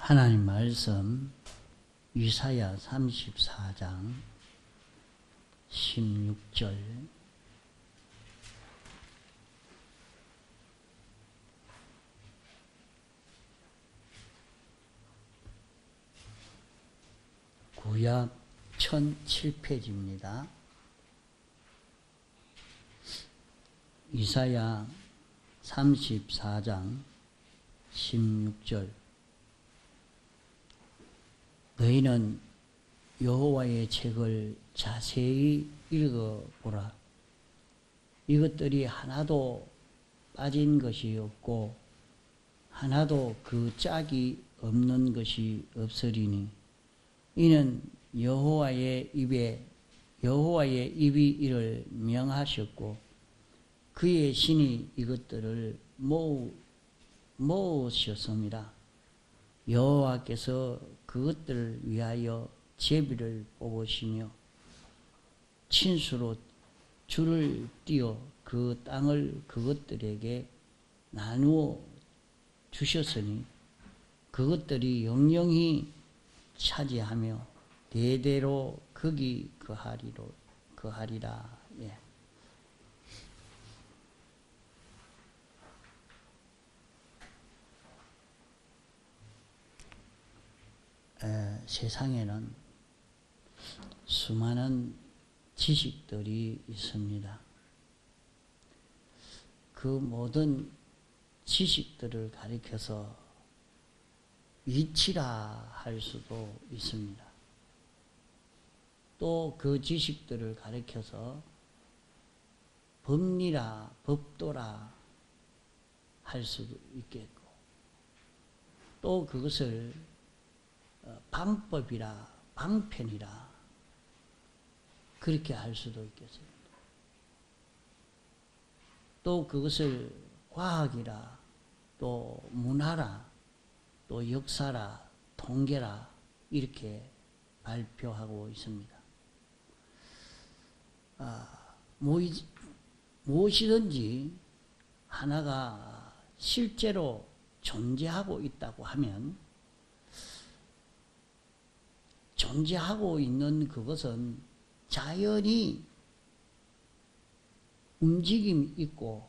하나님 말씀 이사야 34장 16절 구약 1007페이지입니다. 이사야 34장 16절 너희는 여호와의 책을 자세히 읽어보라. 이것들이 하나도 빠진 것이 없고 하나도 그 짝이 없는 것이 없으리니 이는 여호와의 입이 이를 명하셨고 그의 신이 이것들을 모으셨습니다. 여호와께서 그것들을 위하여 제비를 뽑으시며 친수로 줄을 띄어 그 땅을 그것들에게 나누어 주셨으니 그것들이 영영히 차지하며 대대로 거기 거하리라. 예. 세상에는 수많은 지식들이 있습니다. 그 모든 지식들을 가리켜서 이치라 할 수도 있습니다. 또 그 지식들을 가리켜서 법리라, 법도라 할 수도 있겠고 또 그것을 방법이라, 방편이라 그렇게 할 수도 있겠습니다. 또 그것을 과학이라, 또 문화라, 또 역사라, 통계라 이렇게 발표하고 있습니다. 무엇이든지 하나가 실제로 존재하고 있다고 하면 존재하고 있는 그것은 자연히 움직임이 있고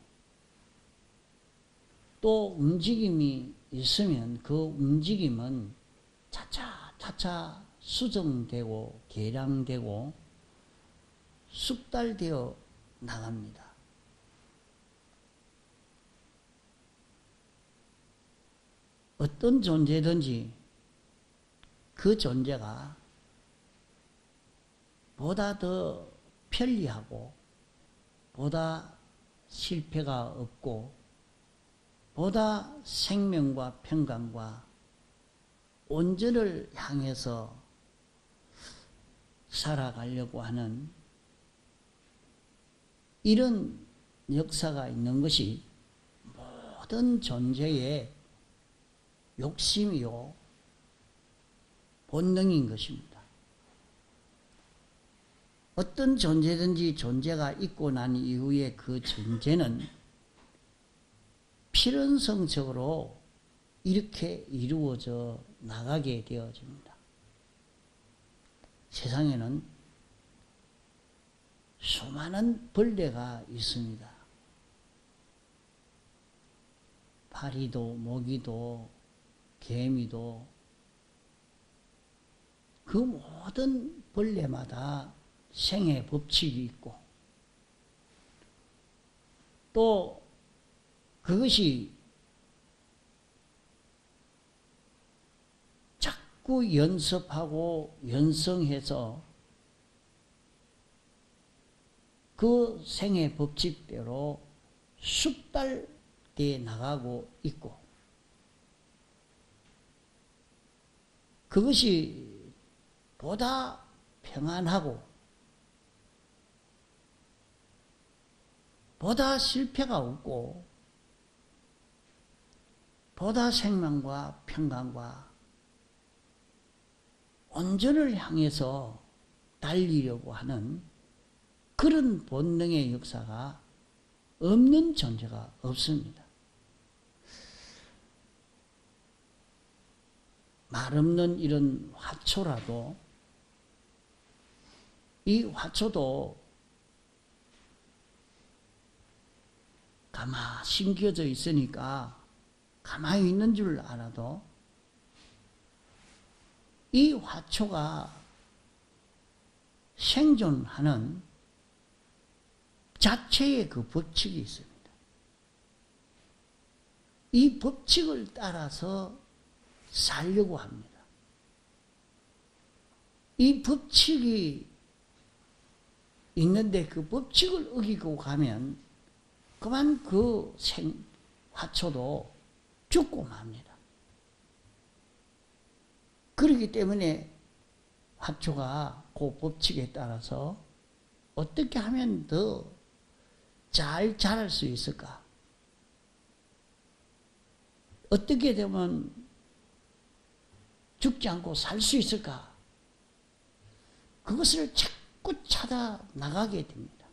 또 움직임이 있으면 그 움직임은 차차 수정되고 개량되고 숙달되어 나갑니다. 어떤 존재든지 그 존재가 보다 더 편리하고 보다 실패가 없고 보다 생명과 평강과 온전을 향해서 살아가려고 하는 이런 역사가 있는 것이 모든 존재의 욕심이요 본능인 것입니다. 어떤 존재든지 존재가 있고 난 이후에 그 존재는 필연성적으로 이렇게 이루어져 나가게 되어집니다. 세상에는 수많은 벌레가 있습니다. 파리도, 모기도, 개미도 그 모든 벌레마다 생의 법칙이 있고 또 그것이 자꾸 연습하고 연성해서 그 생의 법칙대로 숙달되어 나가고 있고 그것이 보다 평안하고 보다 실패가 없고 보다 생명과 평강과 온전을 향해서 달리려고 하는 그런 본능의 역사가 없는 존재가 없습니다. 말 없는 이런 화초라도 이 화초도 가만히 심겨져 있으니까 가만히 있는 줄 알아도 이 화초가 생존하는 자체의 그 법칙이 있습니다. 이 법칙을 따라서 살려고 합니다. 이 법칙이 있는데 그 법칙을 어기고 가면 그만 그 화초도 죽고 맙니다. 그렇기 때문에 화초가 그 법칙에 따라서 어떻게 하면 더 잘 자랄 수 있을까? 어떻게 되면 죽지 않고 살 수 있을까? 그것을 자꾸 찾아 나가게 됩니다.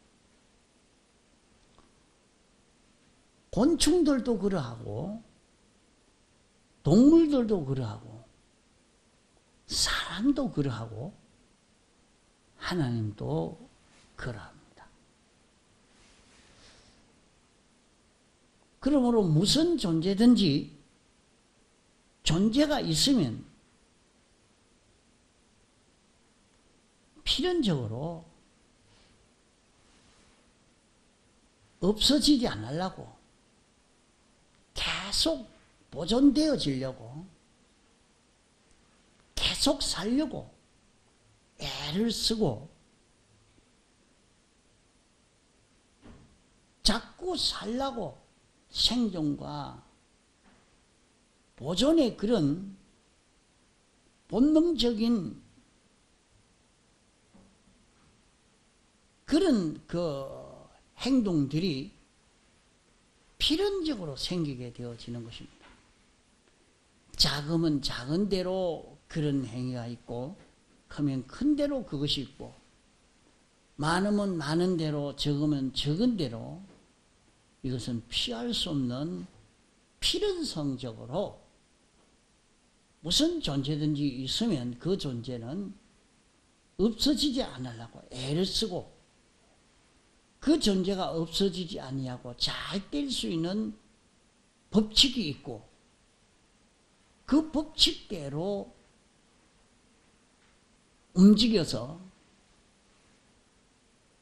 곤충들도 그러하고 동물들도 그러하고 사람도 그러하고 하나님도 그러합니다. 그러므로 무슨 존재든지 존재가 있으면 필연적으로 없어지지 않으려고 계속 보존되어지려고 계속 살려고 애를 쓰고 자꾸 살라고 생존과 보존의 그런 본능적인 그런 그 행동들이 필연적으로 생기게 되어지는 것입니다. 작으면 작은 대로 그런 행위가 있고 크면 큰 대로 그것이 있고 많으면 많은 대로 적으면 적은 대로 이것은 피할 수 없는 필연성적으로 무슨 존재든지 있으면 그 존재는 없어지지 않으려고 애를 쓰고 그 존재가 없어지지 아니하고 잘 될 수 있는 법칙이 있고 그 법칙대로 움직여서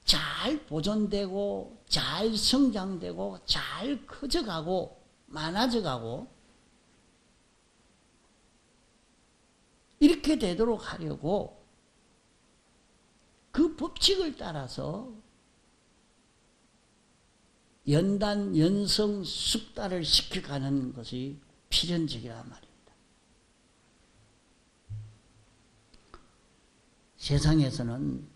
잘 보존되고 잘 성장되고 잘 커져가고 많아져가고 이렇게 되도록 하려고 그 법칙을 따라서 연단, 연성, 숙달을 시켜가는 것이 필연적이란 말입니다. 세상에서는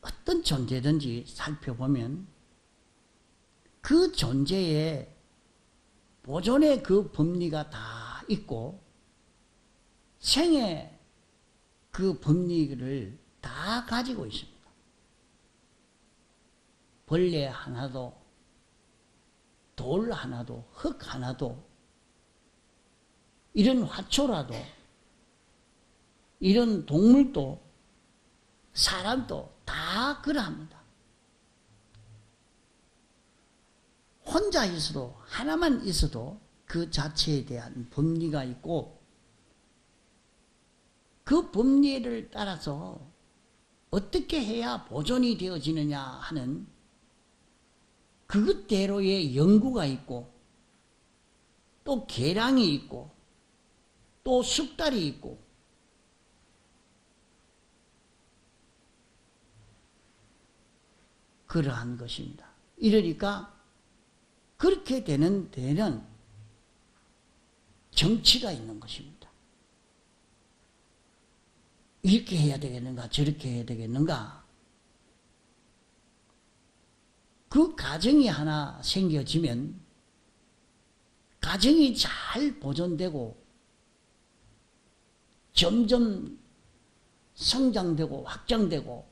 어떤 존재든지 살펴보면 그 존재의 보존의 그 법리가 다 있고 생의 그 법리를 다 가지고 있습니다. 벌레 하나도 돌 하나도 흙 하나도 이런 화초라도 이런 동물도 사람도 다 그러합니다. 혼자 있어도 하나만 있어도 그 자체에 대한 법리가 있고 그 법리를 따라서 어떻게 해야 보존이 되어지느냐 하는 그것대로의 연구가 있고 또 계량이 있고 또 숙달이 있고 그러한 것입니다. 이러니까 그렇게 되는 데는 정치가 있는 것입니다. 이렇게 해야 되겠는가 저렇게 해야 되겠는가 그 가정이 하나 생겨지면 가정이 잘 보존되고 점점 성장되고 확장되고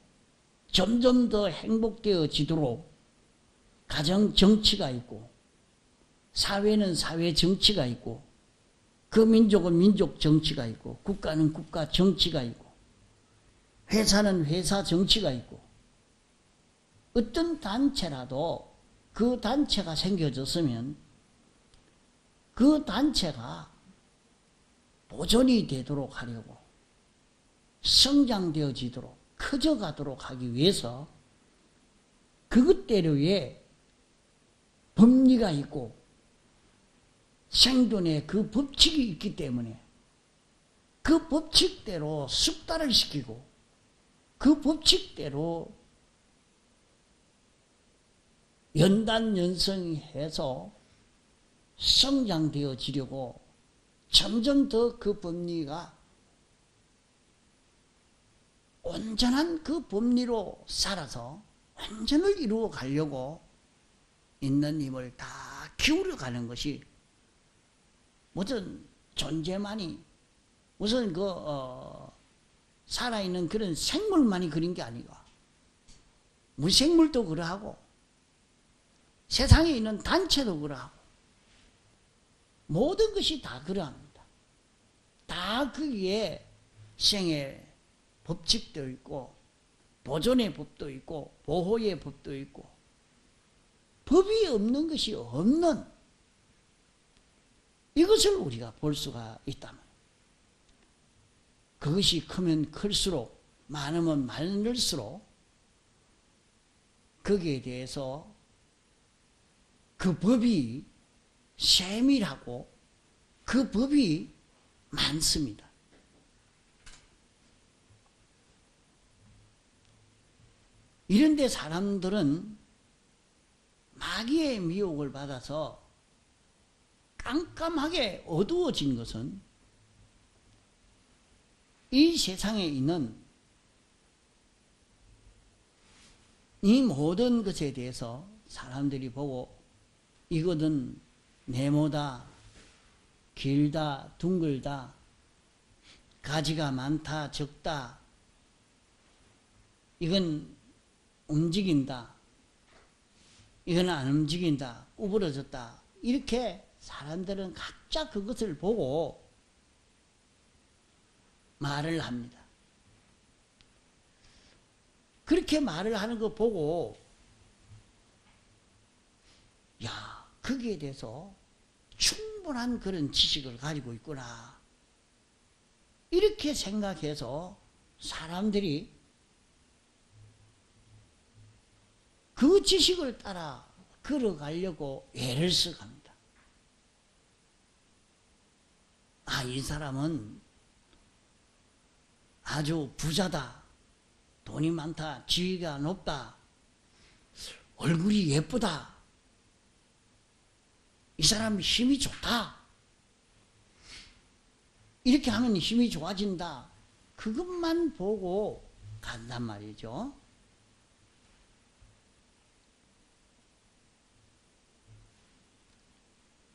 점점 더 행복되어지도록 가정 정치가 있고 사회는 사회 정치가 있고 그 민족은 민족 정치가 있고, 국가는 국가 정치가 있고, 회사는 회사 정치가 있고, 어떤 단체라도 그 단체가 생겨졌으면 그 단체가 보존이 되도록 하려고, 성장되어지도록, 커져가도록 하기 위해서 그것대로의 법리가 있고 생존의 그 법칙이 있기 때문에 그 법칙대로 숙달을 시키고 그 법칙대로 연단연성해서 성장되어지려고 점점 더 그 법리가 온전한 그 법리로 살아서 완전을 이루어 가려고 있는 힘을 다 기울여 가는 것이 무슨 존재만이 무슨 살아있는 그런 생물만이 그런 게 아니고 무생물도 그러하고 세상에 있는 단체도 그러하고 모든 것이 다 그러합니다. 다 거기에 생의 법칙도 있고 보존의 법도 있고 보호의 법도 있고 법이 없는 것이 없는 이것을 우리가 볼 수가 있다면 그것이 크면 클수록 많으면 많을수록 거기에 대해서 그 법이 세밀하고 그 법이 많습니다. 이런데 사람들은 마귀의 미혹을 받아서 깜깜하게 어두워진 것은 이 세상에 있는 이 모든 것에 대해서 사람들이 보고 이것은 네모다, 길다, 둥글다, 가지가 많다, 적다, 이건 움직인다, 이건 안 움직인다, 구부러졌다, 이렇게 사람들은 각자 그것을 보고 말을 합니다. 그렇게 말을 하는 거 보고 야, 거기에 대해서 충분한 그런 지식을 가지고 있구나 이렇게 생각해서 사람들이 그 지식을 따라 걸어가려고 애를 써갑니다. 아, 이 사람은 아주 부자다, 돈이 많다, 지위가 높다, 얼굴이 예쁘다, 이 사람 힘이 좋다, 이렇게 하면 힘이 좋아진다, 그것만 보고 간단 말이죠.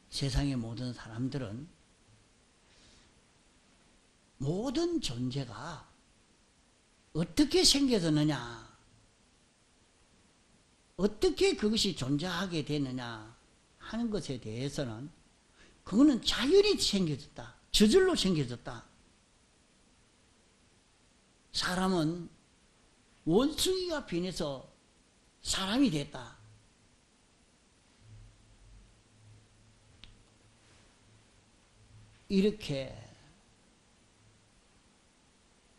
세상의 모든 사람들은 모든 존재가 어떻게 생겨졌느냐, 어떻게 그것이 존재하게 되느냐 하는 것에 대해서는 그거는 자연히 생겨졌다, 저절로 생겨졌다. 사람은 원숭이가 변해서 사람이 됐다. 이렇게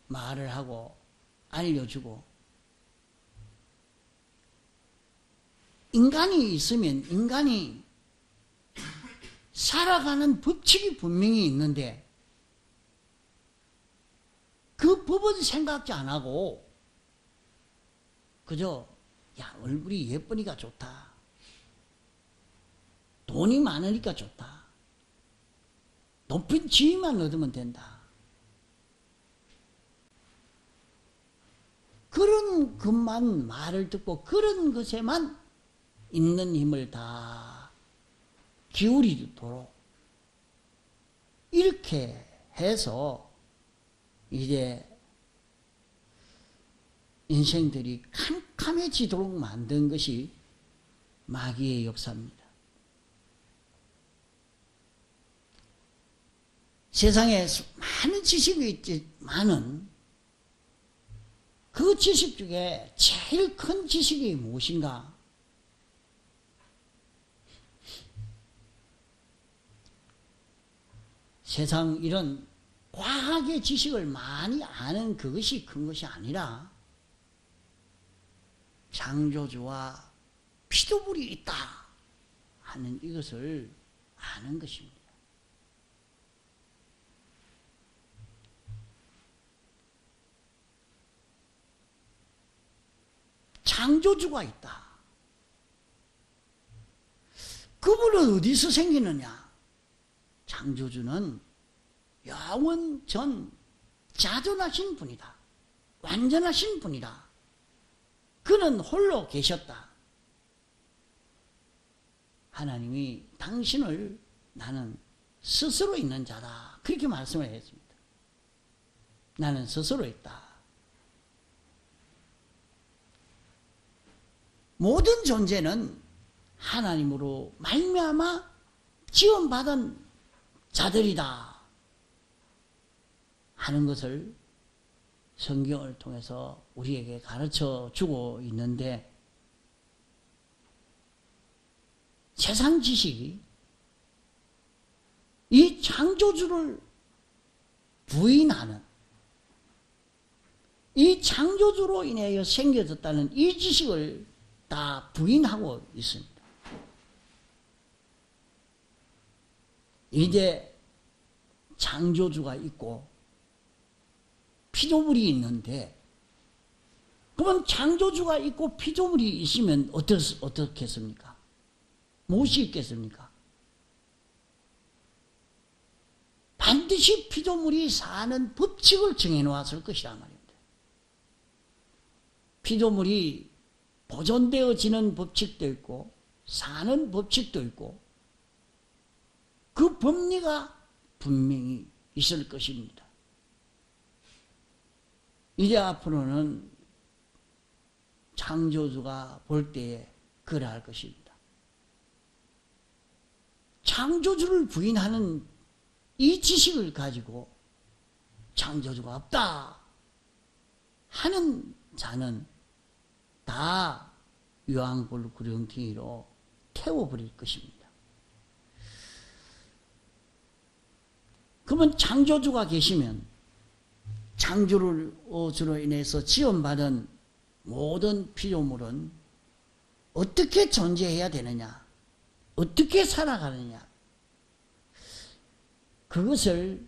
말을 하고 알려주고, 인간이 있으면 인간이 살아가는 법칙이 분명히 있는데 그 법은 생각지 안 하고 그저 야, 얼굴이 예쁘니까 좋다, 돈이 많으니까 좋다, 높은 지위만 얻으면 된다, 그런 것만 말을 듣고 그런 것에만 있는 힘을 다 기울이도록 이렇게 해서 이제 인생들이 캄캄해지도록 만든 것이 마귀의 역사입니다. 세상에 많은 지식이 있지만은 그 지식 중에 제일 큰 지식이 무엇인가? 세상 이런 과학의 지식을 많이 아는 그것이 큰 것이 아니라 창조주와 피조물이 있다 하는 이것을 아는 것입니다. 창조주가 있다. 그분은 어디서 생기느냐? 창조주는 영원 전 자존하신 분이다. 완전하신 분이다. 그는 홀로 계셨다. 하나님이 당신을 나는 스스로 있는 자다. 그렇게 말씀을 했습니다. 나는 스스로 있다. 모든 존재는 하나님으로 말미암아 지원받은 자들이다 하는 것을 성경을 통해서 우리에게 가르쳐 주고 있는데, 세상 지식이 이 창조주를 부인하는, 이 창조주로 인하여 생겨졌다는 이 지식을 다 부인하고 있습니다. 이제 창조주가 있고 피조물이 있는데, 그러면 창조주가 있고 피조물이 있으면 어떻겠습니까? 무엇이 있겠습니까? 반드시 피조물이 사는 법칙을 정해놓았을 것이란 말입니다. 피조물이 보존되어지는 법칙도 있고 사는 법칙도 있고 그 법리가 분명히 있을 것입니다. 이제 앞으로는 창조주가 볼 때에 그러할 것입니다. 창조주를 부인하는 이 지식을 가지고 창조주가 없다 하는 자는 다 유황불 구렁텅이로 태워버릴 것입니다. 그러면 창조주가 계시면 창조주로 인해서 지원받은 모든 피조물은 어떻게 존재해야 되느냐, 어떻게 살아가느냐, 그것을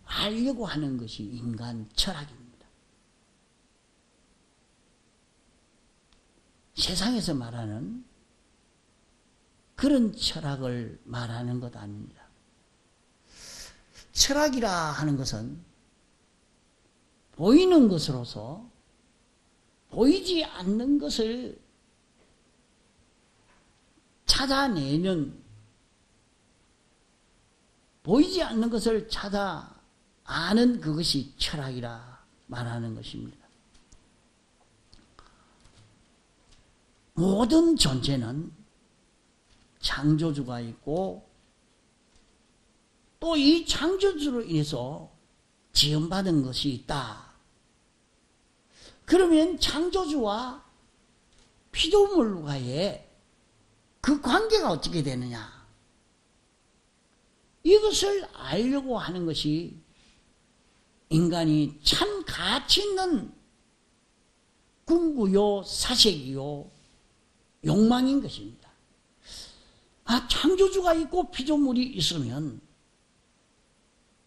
알려고 하는 것이 인간 철학입니다. 세상에서 말하는 그런 철학을 말하는 것 아닙니다. 철학이라 하는 것은 보이는 것으로서 보이지 않는 것을 찾아내는, 보이지 않는 것을 찾아 아는 그것이 철학이라 말하는 것입니다. 모든 존재는 창조주가 있고 또 이 창조주로 인해서 지음받은 것이 있다. 그러면 창조주와 피조물과의 그 관계가 어떻게 되느냐? 이것을 알려고 하는 것이 인간이 참 가치 있는 궁구요, 사색이요, 욕망인 것입니다. 창조주가 있고 피조물이 있으면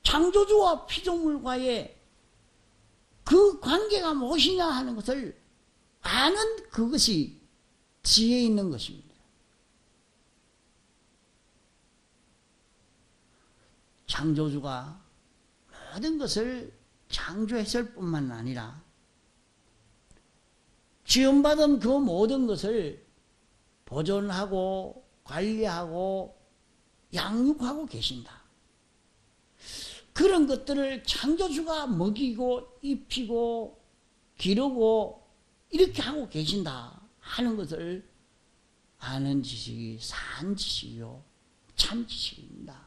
창조주와 피조물과의 그 관계가 무엇이냐 하는 것을 아는 그것이 지혜 있는 것입니다. 창조주가 모든 것을 창조했을 뿐만 아니라 지음받은 그 모든 것을 보존하고 관리하고 양육하고 계신다. 그런 것들을 창조주가 먹이고 입히고 기르고 이렇게 하고 계신다 하는 것을 아는 지식이 산 지식이요, 참 지식입니다.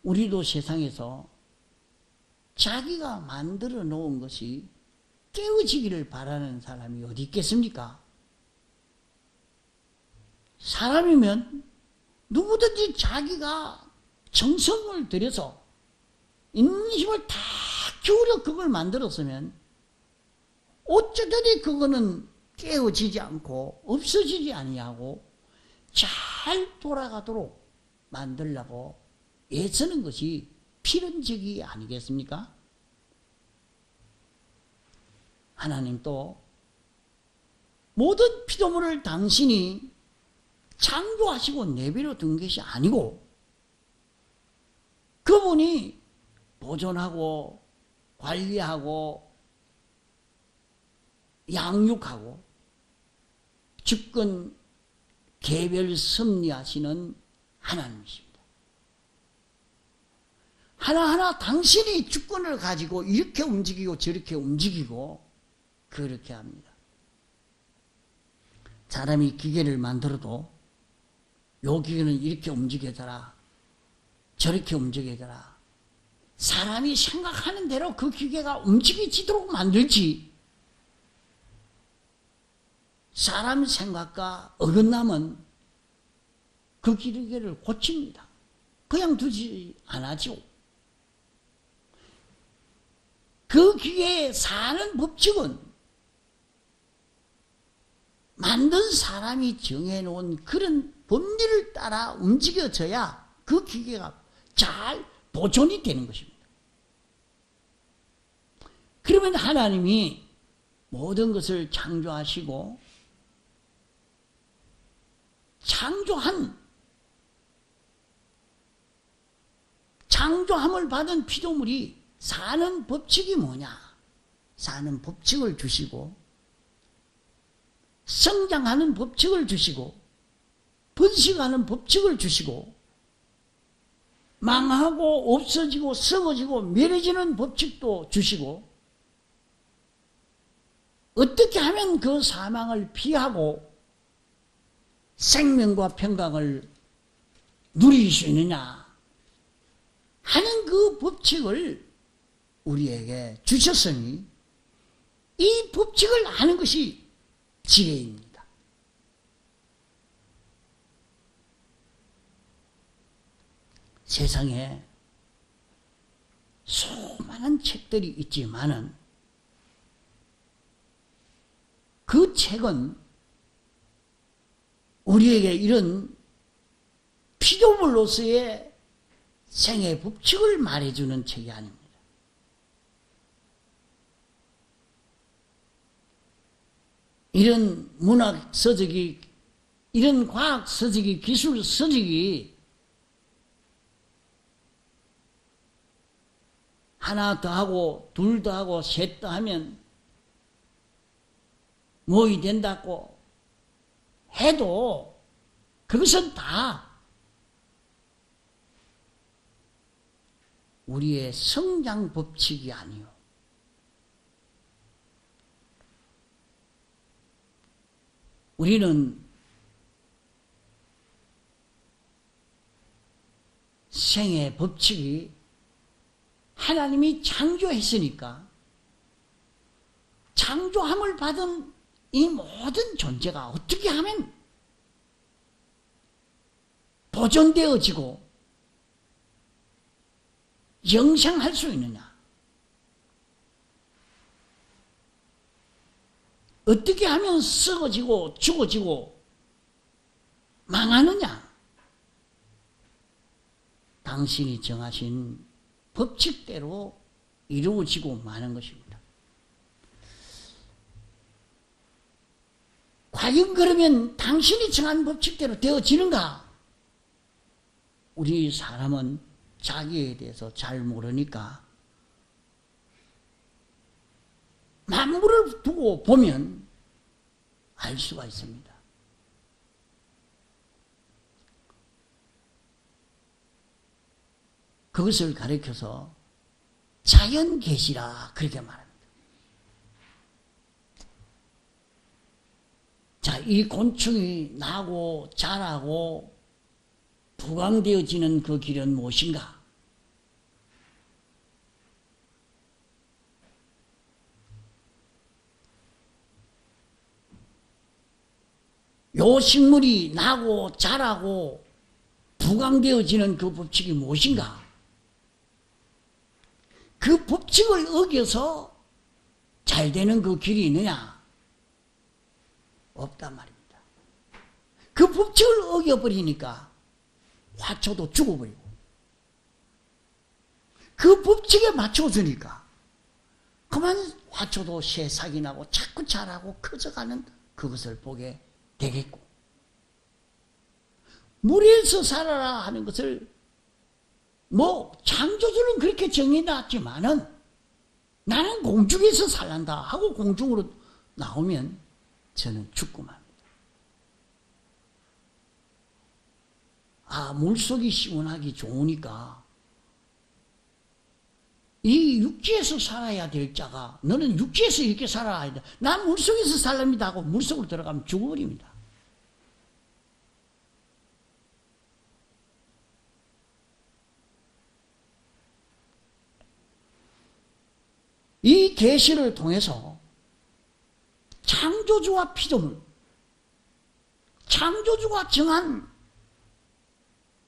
우리도 세상에서 자기가 만들어 놓은 것이 깨어지기를 바라는 사람이 어디 있겠습니까? 사람이면 누구든지 자기가 정성을 들여서 있는 힘을 다 기울여 그걸 만들었으면 어쩌더니 그거는 깨어지지 않고 없어지지 아니하고 잘 돌아가도록 만들려고 애쓰는 것이 필연적이 아니겠습니까? 하나님 또 모든 피조물을 당신이 창조하시고 내버려 둔 것이 아니고 그분이 보존하고 관리하고 양육하고 주권 개별 섭리하시는 하나님이십니다. 하나하나 당신이 주권을 가지고 이렇게 움직이고 저렇게 움직이고 그렇게 합니다. 사람이 기계를 만들어도 요 기계는 이렇게 움직여져라 저렇게 움직여져라 사람이 생각하는 대로 그 기계가 움직여지도록 만들지 사람 생각과 어긋나면 그 기계를 고칩니다. 그냥 두지 않아죠. 그 기계에 사는 법칙은 만든 사람이 정해놓은 그런 법리를 따라 움직여져야 그 기계가 잘 보존이 되는 것입니다. 그러면 하나님이 모든 것을 창조하시고 창조함을 받은 피조물이 사는 법칙이 뭐냐? 사는 법칙을 주시고 성장하는 법칙을 주시고 번식하는 법칙을 주시고 망하고 없어지고 썩어지고 멸해지는 법칙도 주시고 어떻게 하면 그 사망을 피하고 생명과 평강을 누릴 수 있느냐 하는 그 법칙을 우리에게 주셨으니 이 법칙을 아는 것이 지혜입니다. 세상에 수많은 책들이 있지만은 그 책은 우리에게 이런 피조물로서의 생애 법칙을 말해주는 책이 아닙니다. 이런 문학 서적이, 이런 과학 서적이, 기술 서적이 하나 더하고 둘 더하고 셋 더하면 뭐이 된다고 해도 그것은 다 우리의 성장 법칙이 아니요. 우리는 생의 법칙이 하나님이 창조했으니까 창조함을 받은 이 모든 존재가 어떻게 하면 보존되어지고 영생할 수 있느냐? 어떻게 하면 썩어지고 죽어지고 망하느냐? 당신이 정하신 법칙대로 이루어지고 마는 것입니다. 과연 그러면 당신이 정한 법칙대로 되어지는가? 우리 사람은 자기에 대해서 잘 모르니까 만물을 두고 보면 알 수가 있습니다. 그것을 가리켜서 자연계시라 그렇게 말합니다. 자, 이 곤충이 나고 자라고 부강되어지는 그 길은 무엇인가? 요 식물이 나고 자라고 부강되어지는 그 법칙이 무엇인가? 그 법칙을 어겨서 잘 되는 그 길이 있느냐? 없단 말입니다. 그 법칙을 어겨버리니까 화초도 죽어버리고, 그 법칙에 맞춰주니까 그만 화초도 새싹이 나고 자꾸 자라고 커져가는 그것을 보게 되겠고, 물에서 살아라 하는 것을 뭐 창조주는 그렇게 정해놨지만은 나는 공중에서 살란다 하고 공중으로 나오면 저는 죽고 맙니다. 아, 물속이 시원하기 좋으니까 이 육지에서 살아야 될 자가 너는 육지에서 이렇게 살아야 돼. 난 물속에서 살랍니다 하고 물속으로 들어가면 죽어버립니다. 이 계시를 통해서 창조주와 피조물, 창조주가 정한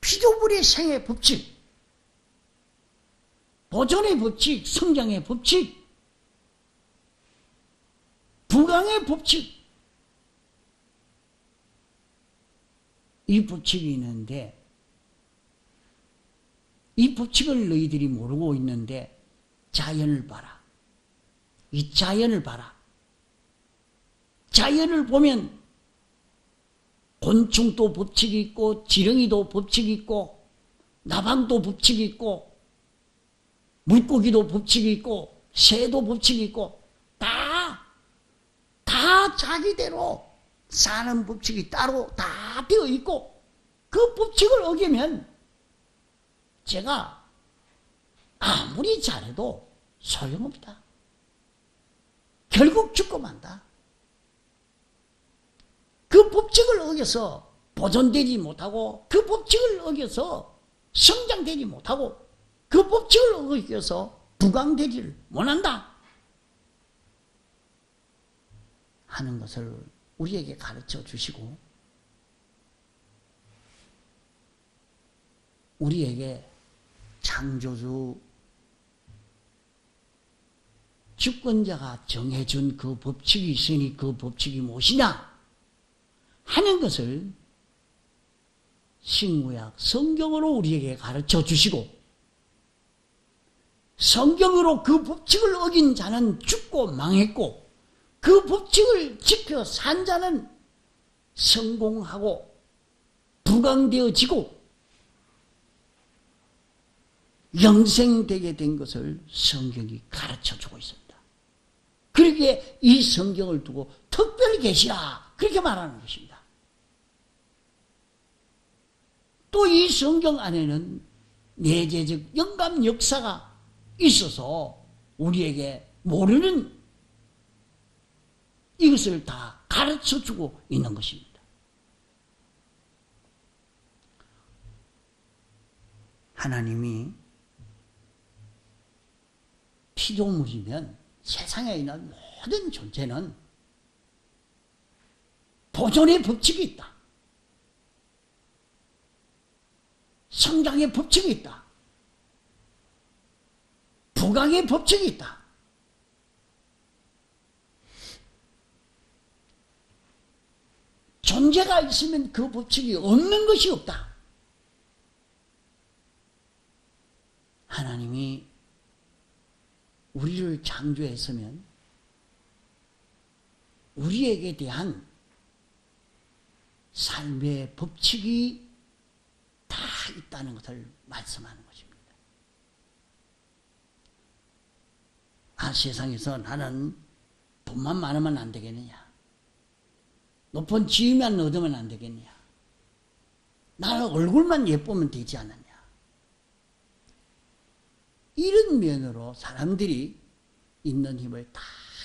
피조물의 생의 법칙, 보존의 법칙, 성장의 법칙, 부강의 법칙, 이 법칙이 있는데 이 법칙을 너희들이 모르고 있는데 자연을 봐라. 이 자연을 봐라. 자연을 보면 곤충도 법칙이 있고 지렁이도 법칙이 있고 나방도 법칙이 있고 물고기도 법칙이 있고 새도 법칙이 있고 다 자기대로 사는 법칙이 따로 다 되어 있고, 그 법칙을 어기면 제가 아무리 잘해도 소용없다. 결국 죽고 만다. 그 법칙을 어겨서 보존되지 못하고, 그 법칙을 어겨서 성장되지 못하고, 그 법칙을 어겨서 부강되지를 못한다 하는 것을 우리에게 가르쳐 주시고, 우리에게 창조주 주권자가 정해준 그 법칙이 있으니 그 법칙이 무엇이냐 하는 것을 신구약 성경으로 우리에게 가르쳐 주시고, 성경으로 그 법칙을 어긴 자는 죽고 망했고, 그 법칙을 지켜 산 자는 성공하고 부강되어지고 영생되게 된 것을 성경이 가르쳐 주고 있습니다. 그렇게 이 성경을 두고 특별히 계시라 그렇게 말하는 것입니다. 또 이 성경 안에는 내재적 영감 역사가 있어서 우리에게 모르는 이것을 다 가르쳐주고 있는 것입니다. 하나님이 피조물이면 세상에 있는 모든 존재는 보존의 법칙이 있다. 성장의 법칙이 있다. 부강의 법칙이 있다. 존재가 있으면 그 법칙이 없는 것이 없다. 하나님이 우리를 창조했으면 우리에게 대한 삶의 법칙이 다 있다는 것을 말씀하는 것입니다. 아, 세상에서 나는 돈만 많으면 안 되겠느냐? 높은 지위만 얻으면 안 되겠냐? 나는 얼굴만 예쁘면 되지 않느냐? 이런 면으로 사람들이 있는 힘을 다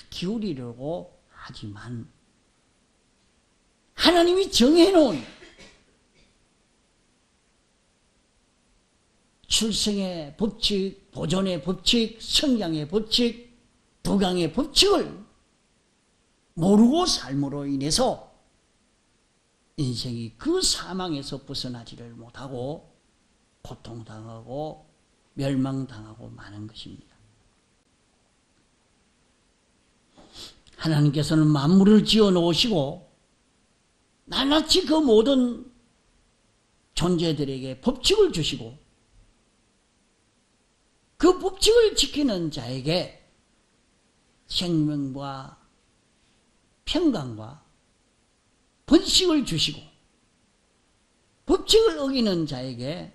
기울이려고 하지만, 하나님이 정해놓은 출생의 법칙, 보존의 법칙, 성장의 법칙, 부강의 법칙을 모르고 삶으로 인해서 인생이 그 사망에서 벗어나지를 못하고 고통당하고 멸망당하고 마는 것입니다. 하나님께서는 만물을 지어 놓으시고 낱낱이 그 모든 존재들에게 법칙을 주시고 그 법칙을 지키는 자에게 생명과 평강과 번식을 주시고 법칙을 어기는 자에게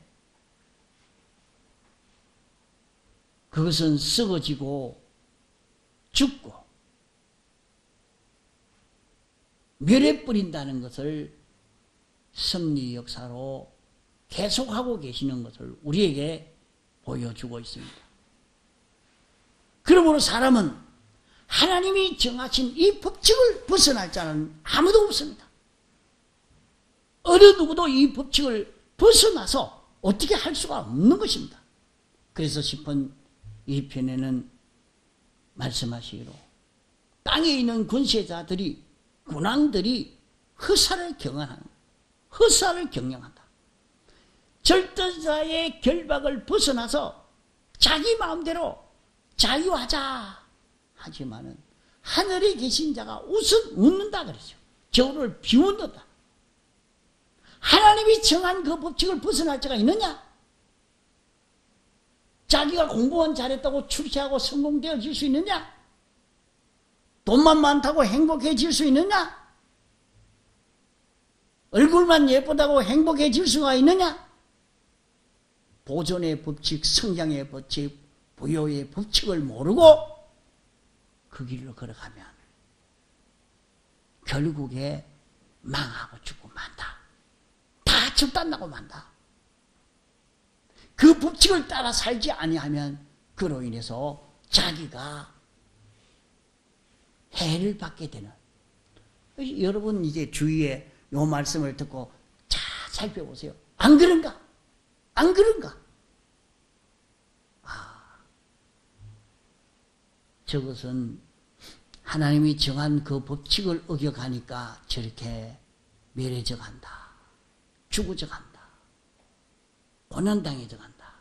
그것은 썩어지고 죽고 멸해버린다는 것을 섭리 역사로 계속하고 계시는 것을 우리에게 보여주고 있습니다. 그러므로 사람은 하나님이 정하신 이 법칙을 벗어날 자는 아무도 없습니다. 어느 누구도 이 법칙을 벗어나서 어떻게 할 수가 없는 것입니다. 그래서 10편 2편에는 말씀하시기로 땅에 있는 권세자들이 군왕들이 허사를 경영한다. 절대자의 결박을 벗어나서 자기 마음대로 자유하자 하지만은 하늘에 계신 자가 웃는다 그러죠. 저를 비웃는다. 하나님이 정한 그 법칙을 벗어날 자가 있느냐? 자기가 공부만 잘했다고 출세하고 성공되어질 수 있느냐? 돈만 많다고 행복해질 수 있느냐? 얼굴만 예쁘다고 행복해질 수가 있느냐? 보존의 법칙, 성장의 법칙, 부여의 법칙을 모르고 그 길로 걸어가면 결국에 망하고 죽고 만다. 다 적단나고 만다. 그 법칙을 따라 살지 아니하면 그로 인해서 자기가 해를 받게 되는. 여러분 이제 주위에 이 말씀을 듣고 잘 살펴보세요. 안 그런가? 안 그런가? 저것은 하나님이 정한 그 법칙을 어겨가니까 저렇게 멸해져 간다. 죽어져 간다. 고난당해져 간다.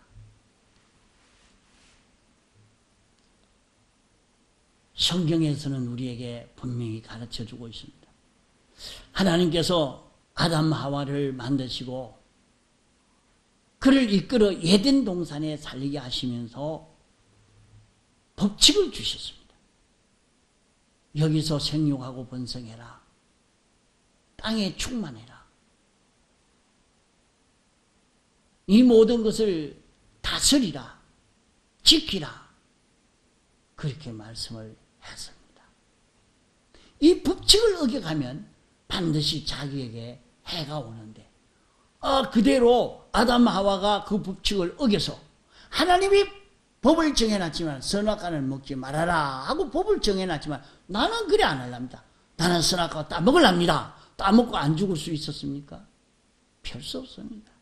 성경에서는 우리에게 분명히 가르쳐주고 있습니다. 하나님께서 아담 하와를 만드시고 그를 이끌어 에덴 동산에 살게 하시면서 법칙을 주셨습니다. 여기서 생육하고 번성해라. 땅에 충만해라. 이 모든 것을 다스리라. 지키라. 그렇게 말씀을 했습니다. 이 법칙을 어겨가면 반드시 자기에게 해가 오는데 그대로 아담 하와가 그 법칙을 어겨서 하나님이 법을 정해놨지만 선악과는 먹지 말아라 하고 법을 정해놨지만 나는 그래 안 할랍니다. 나는 선악과 따먹으랍니다. 따먹고 안 죽을 수 있었습니까? 별 수 없습니다.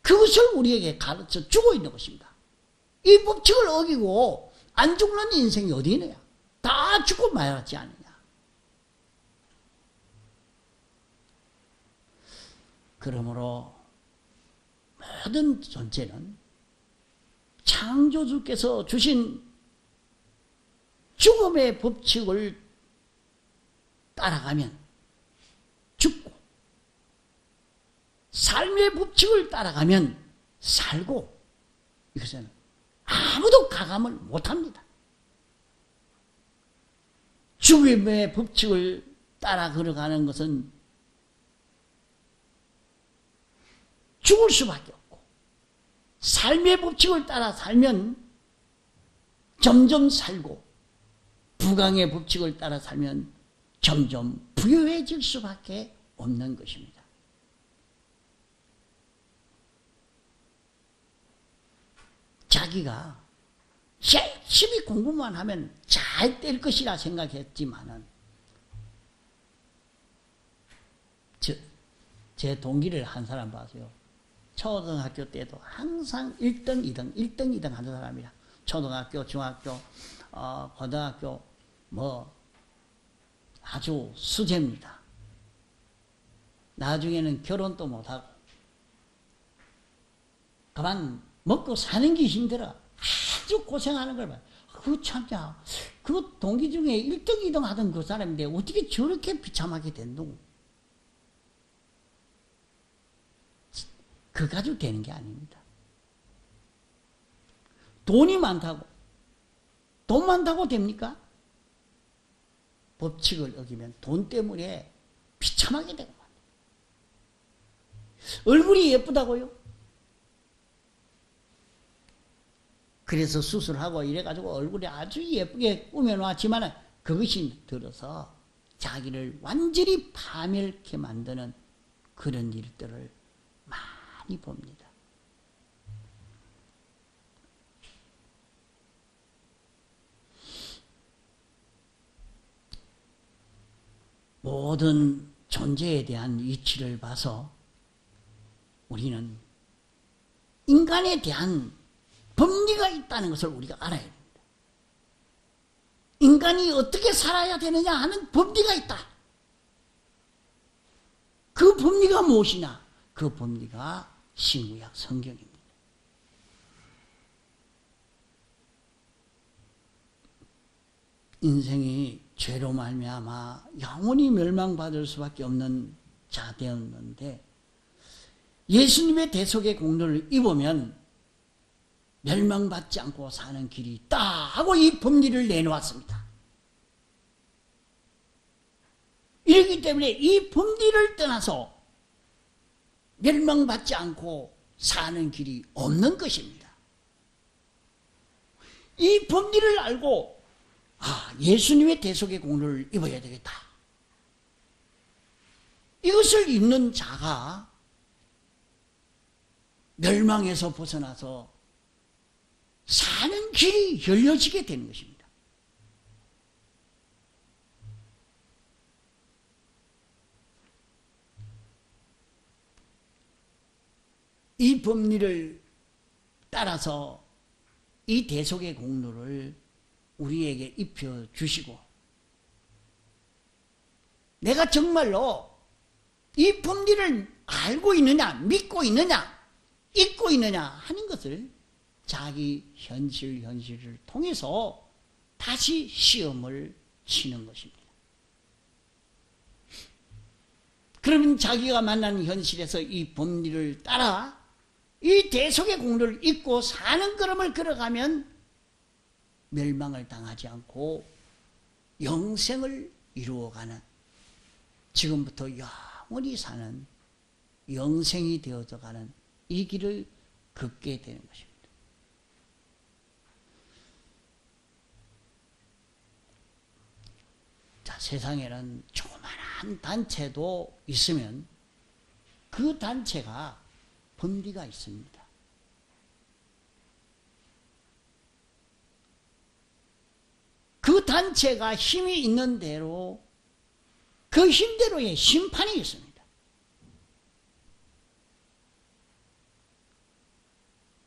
그것을 우리에게 가르쳐 주고 있는 것입니다. 이 법칙을 어기고 안 죽는 인생이 어디 있느냐? 다 죽고 말았지 않느냐? 그러므로 모든 존재는 창조주께서 주신 죽음의 법칙을 따라가면 죽고 삶의 법칙을 따라가면 살고 이것은 아무도 가감을 못합니다. 죽음의 법칙을 따라 걸어가는 것은 죽을 수밖에 없고 삶의 법칙을 따라 살면 점점 살고 부강의 법칙을 따라 살면 점점 부유해질 수밖에 없는 것입니다. 자기가 열심히 공부만 하면 잘 될 것이라 생각했지만은 제 동기를 한 사람 봤어요. 초등학교 때도 항상 1등, 2등, 1등, 2등 하는 사람이라. 초등학교, 중학교, 고등학교, 아주 수재입니다. 나중에는 결혼도 못하고 그만 먹고 사는 게 힘들어. 아주 고생하는 걸 봐. 그 참자. 그 동기 중에 1등, 2등 하던 그 사람인데 어떻게 저렇게 비참하게 된노? 그 가지고 되는 게 아닙니다. 돈이 많다고, 돈 많다고 됩니까? 법칙을 어기면 돈 때문에 비참하게 되고 말이에요. 얼굴이 예쁘다고요? 그래서 수술하고 이래가지고 얼굴이 아주 예쁘게 꾸며놓았지만 그것이 들어서 자기를 완전히 파멸케 만드는 그런 일들을 많이 봅니다. 모든 존재에 대한 이치를 봐서 우리는 인간에 대한 법리가 있다는 것을 우리가 알아야 됩니다. 인간이 어떻게 살아야 되느냐 하는 법리가 있다. 그 법리가 무엇이냐? 그 법리가 신구약 성경입니다. 인생이 죄로 말미암아 영원히 멸망받을 수밖에 없는 자 되었는데 예수님의 대속의 공로를 입으면 멸망받지 않고 사는 길이 있다 하고 이 법리를 내놓았습니다. 이렇기 때문에 이 법리를 떠나서 멸망받지 않고 사는 길이 없는 것입니다. 이 법리를 알고 예수님의 대속의 공로를 입어야 되겠다. 이것을 입는 자가 멸망에서 벗어나서 사는 길이 열려지게 되는 것입니다. 이 법리를 따라서 이 대속의 공로를 우리에게 입혀주시고 내가 정말로 이 법리를 알고 있느냐, 믿고 있느냐, 잊고 있느냐 하는 것을 자기 현실을 통해서 다시 시험을 치는 것입니다. 그러면 자기가 만난 현실에서 이 법리를 따라 이 대속의 공로를 잊고 사는 걸음을 걸어가면 멸망을 당하지 않고 영생을 이루어가는 지금부터 영원히 사는 영생이 되어져 가는 이 길을 걷게 되는 것입니다. 자, 세상에는 조그마한 단체도 있으면 그 단체가 법리가 있습니다. 그 단체가 힘이 있는 대로 그 힘대로의 심판이 있습니다.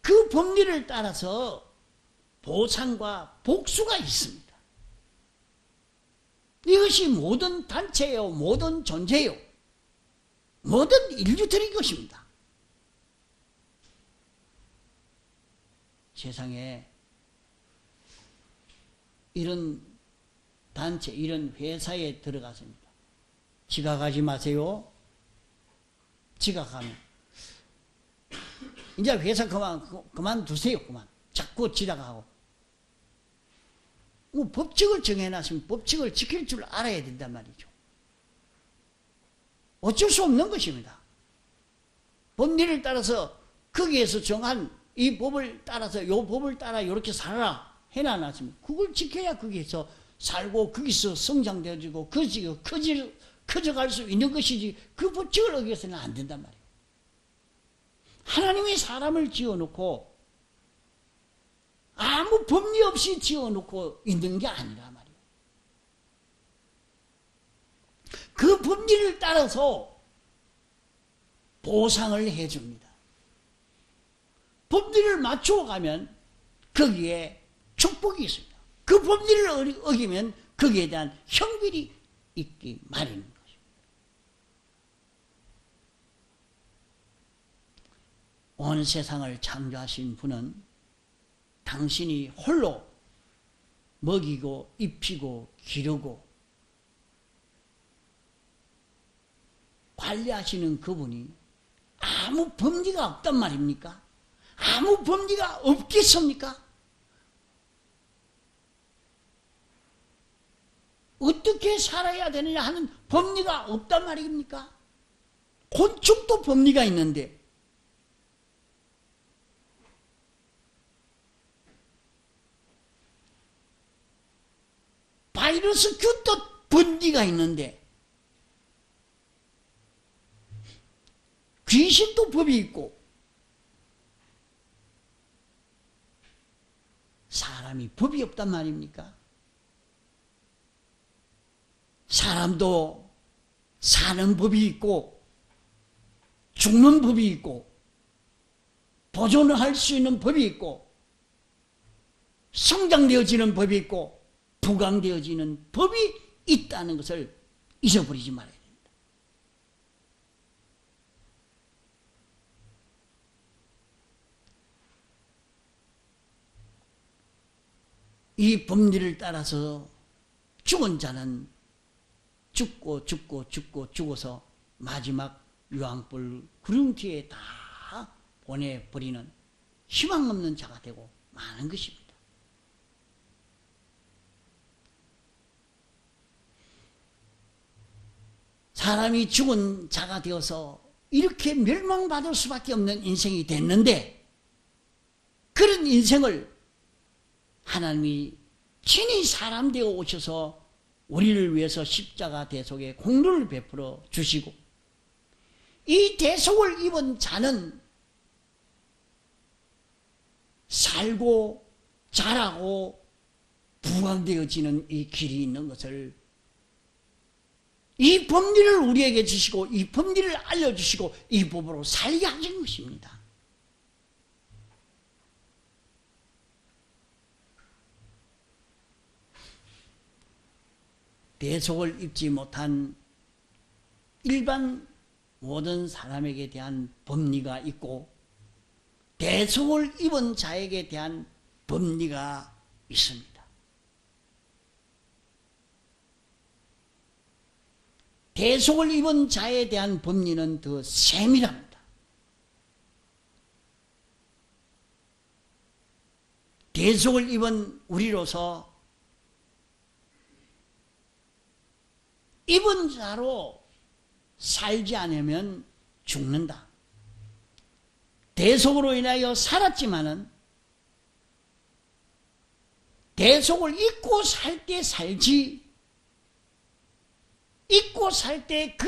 그 법리를 따라서 보상과 복수가 있습니다. 이것이 모든 단체요, 모든 존재요, 모든 인류들의 것입니다. 세상에 이런 단체, 이런 회사에 들어갔습니다. 지각하지 마세요. 지각하면 이제 회사 그만두세요. 그만. 자꾸 지각하고. 뭐 법칙을 정해놨으면 법칙을 지킬 줄 알아야 된단 말이죠. 어쩔 수 없는 것입니다. 법리를 따라서 거기에서 정한 이 법을 따라서 이 법을 따라 이렇게 살아라 해놔놨으면 그걸 지켜야 거기에서 살고 거기서 성장되어지고 커져갈 수 있는 것이지 그 법칙을 어겨서는 안 된단 말이에요. 하나님이 사람을 지어놓고 아무 법리 없이 지어놓고 있는 게 아니라 말이에요. 그 법리를 따라서 보상을 해줍니다. 법리를 맞추어 가면 거기에 축복이 있습니다. 그 법리를 어기면 거기에 대한 형벌이 있기 마련입니다. 온 세상을 창조하신 분은 당신이 홀로 먹이고 입히고 기르고 관리하시는 그분이 아무 범죄가 없단 말입니까? 아무 범죄가 없겠습니까? 어떻게 살아야 되느냐 하는 법리가 없단 말입니까? 곤충도 법리가 있는데 바이러스 균도 법리가 있는데 귀신도 법이 있고 사람이 법이 없단 말입니까? 사람도 사는 법이 있고 죽는 법이 있고 보존할 수 있는 법이 있고 성장되어지는 법이 있고 부강되어지는 법이 있다는 것을 잊어버리지 말아야 됩니다. 이 법리를 따라서 죽은 자는 죽어서 마지막 유황불 구름뒤에 다 보내버리는 희망 없는 자가 되고 마는 것입니다. 사람이 죽은 자가 되어서 이렇게 멸망받을 수밖에 없는 인생이 됐는데 그런 인생을 하나님이 친히 사람 되어 오셔서 우리를 위해서 십자가 대속의 공로를 베풀어 주시고 이 대속을 입은 자는 살고 자라고 부강되어지는 이 길이 있는 것을 이 법리를 우리에게 주시고 이 법리를 알려주시고 이 법으로 살게 하신 것입니다. 대속을 입지 못한 일반 모든 사람에게 대한 법리가 있고 대속을 입은 자에게 대한 법리가 있습니다. 대속을 입은 자에 대한 법리는 더 세밀합니다. 대속을 입은 우리로서 입은 자로 살지 않으면 죽는다. 대속으로 인하여 살았지만은 대속을 잊고 살 때 살지 잊고 살 때 그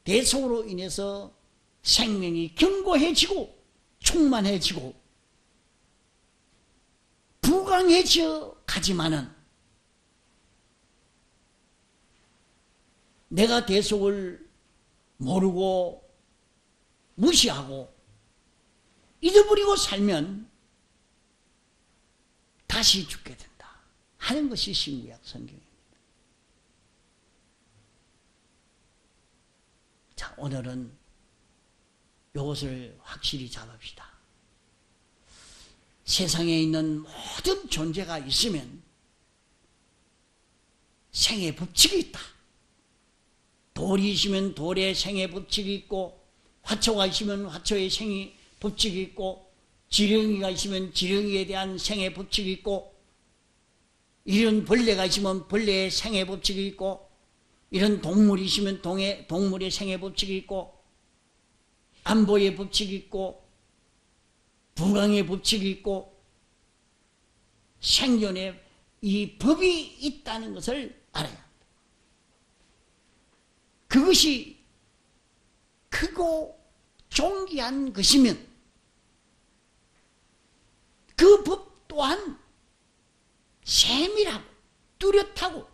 대속으로 인해서 생명이 견고해지고 충만해지고 부강해져 가지만은 내가 대속을 모르고 무시하고 잊어버리고 살면 다시 죽게 된다 하는 것이 신구약 성경입니다. 자, 오늘은 이것을 확실히 잡읍시다. 세상에 있는 모든 존재가 있으면 생의 법칙이 있다. 돌이 있으면 돌의 생의 법칙이 있고 화초가 있으면 화초의 생의 법칙이 있고 지렁이가 있으면 지렁이에 대한 생의 법칙이 있고 이런 벌레가 있으면 벌레의 생의 법칙이 있고 이런 동물이 있으면 동물의 생의 법칙이 있고 안보의 법칙이 있고 부강의 법칙이 있고 생존의 이 법이 있다는 것을 알아야 합니다. 그것이 크고 존귀한 것이면 그 법 또한 세밀하고 뚜렷하고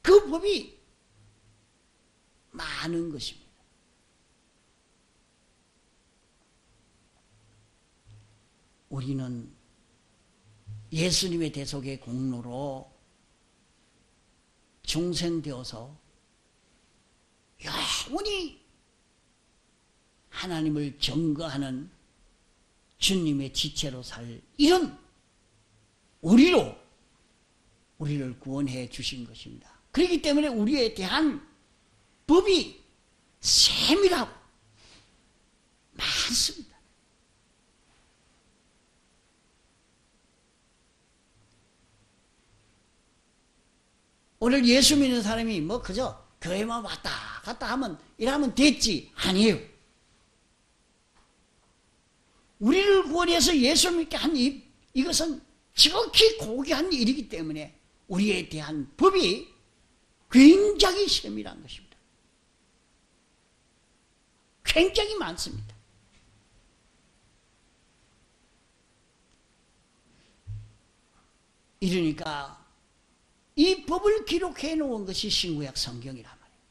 그 법이 많은 것입니다. 우리는 예수님의 대속의 공로로 중생되어서 영원히 하나님을 증거하는 주님의 지체로 살 이런 우리를 구원해 주신 것입니다. 그렇기 때문에 우리에 대한 법이 세밀하고 많습니다. 오늘 예수 믿는 사람이 뭐 그저 교회만 왔다 갔다 하면 이러면 됐지 아니에요. 우리를 구원해서 예수 믿게 한 이것은 지극히 고귀한 일이기 때문에 우리에 대한 법이 굉장히 세밀한 것입니다. 굉장히 많습니다. 이러니까 이 법을 기록해 놓은 것이 신구약 성경이란 말이에요.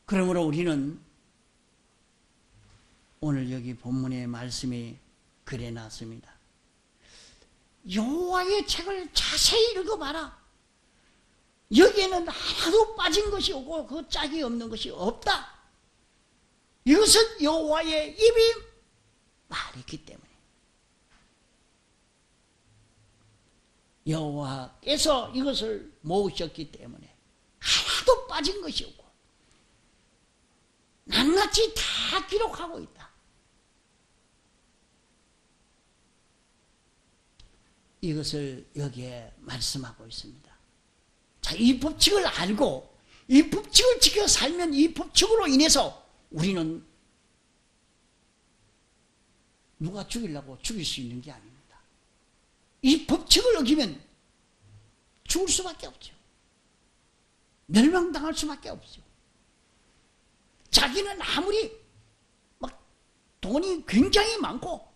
그러므로 우리는 오늘 여기 본문의 말씀이 그래 놨습니다. 여호와의 책을 자세히 읽어봐라. 여기에는 하나도 빠진 것이 없고 그 짝이 없는 것이 없다. 이것은 여호와의 입이 말했기 때문에 여호와께서 이것을 모으셨기 때문에 하나도 빠진 것이 없고 낱낱이 다 기록하고 있다. 이것을 여기에 말씀하고 있습니다. 자, 이 법칙을 알고 이 법칙을 지켜 살면 이 법칙으로 인해서 우리는 누가 죽이려고 죽일 수 있는 게 아닙니다. 이 법칙을 어기면 죽을 수밖에 없죠. 멸망당할 수밖에 없죠. 자기는 아무리 막 돈이 굉장히 많고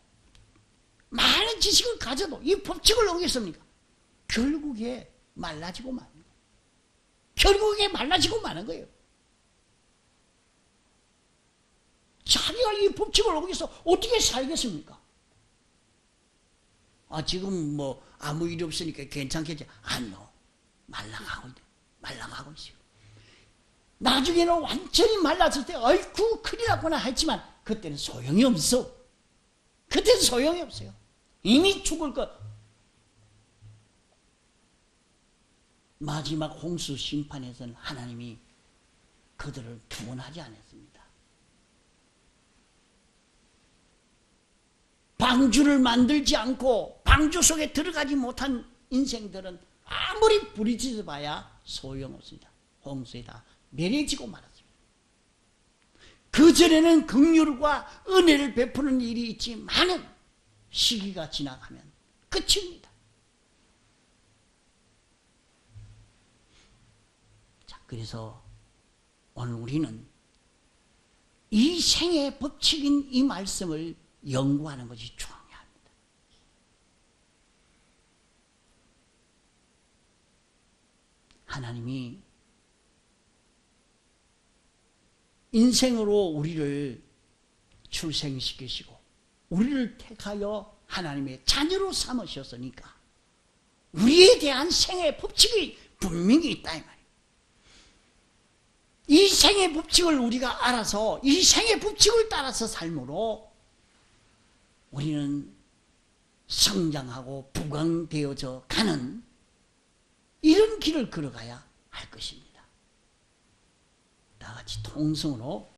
많은 지식을 가져도 이 법칙을 어겼습니까? 결국에 말라지고 마는 거예요. 결국에 말라지고 마는 거예요. 자기가 이 법칙을 어겨서 어떻게 살겠습니까? 지금 뭐 아무 일 없으니까 괜찮겠지. 아니요. 말랑하고 있어요. 나중에는 완전히 말랐을 때 아이쿠 큰일 났구나 했지만 그때는 소용이 없어. 그때는 소용이 없어요. 이미 죽을 것. 마지막 홍수 심판에서는 하나님이 그들을 구원하지 않았습니다. 방주를 만들지 않고 방주 속에 들어가지 못한 인생들은 아무리 부딪혀 봐야 소용없습니다. 홍수에 다 멸해지고 말았습니다. 그전에는 긍휼과 은혜를 베푸는 일이 있지만은 시기가 지나가면 끝입니다. 자, 그래서 오늘 우리는 이 생의 법칙인 이 말씀을 연구하는 것이 중요합니다. 하나님이 인생으로 우리를 출생시키시고 우리를 택하여 하나님의 자녀로 삼으셨으니까 우리에 대한 생의 법칙이 분명히 있다 이 말이에요. 이 생의 법칙을 우리가 알아서 이 생의 법칙을 따라서 삶으로 우리는 성장하고 부강되어져 가는 이런 길을 걸어가야 할 것입니다. 다 같이 통성으로